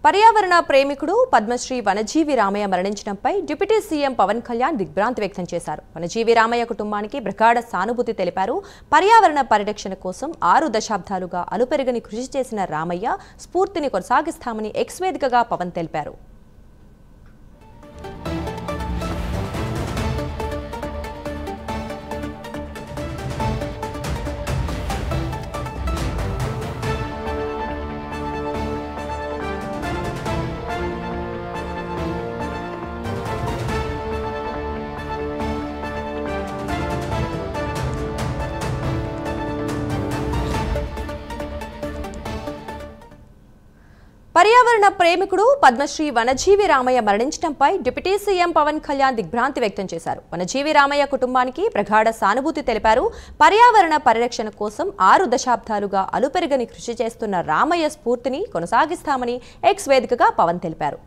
పర్యావరణ ప్రేమికుడు Padmashri Vanajeevi Ramayya మరణించడంపై deputy CM Pawan Kalyan దిగ్భ్రాంతి వ్యక్తం చేశారు. వనజీవి రామయ్య కుటుంబానికి ప్రగాఢ సానుభూతి తెలిపారు. పర్యావరణ పరిరక్షణ కోసం 6 దశాబ్దాలుగా అలుపెరగని కృషి చేసిన రామయ్య స్ఫూర్తిని కొనసాగిస్తామని ఎక్స్ వేదికగా పవన్ తెలిపారు. పర్యావరణ ప్రేమికుడు పద్మశ్రీ వనజీవి రామయ్య మరణించడంపై డిప్యూటీ సీఎం పవన్ కళ్యాణ్ దిగ్భ్రాంతి వ్యక్తం చేశారు. వనజీవి రామయ్య కుటుంబానికి ప్రగాఢ సానుభూతి తెలిపారు. పర్యావరణ పరిరక్షణ కోసం 6 దశాబ్దాలుగా అలుపెరగని కృషి చేస్తున్న రామయ్య స్ఫూర్తిని కొనసాగిస్తామని ఎక్స్ వేదికగా పవన్ తెలిపారు.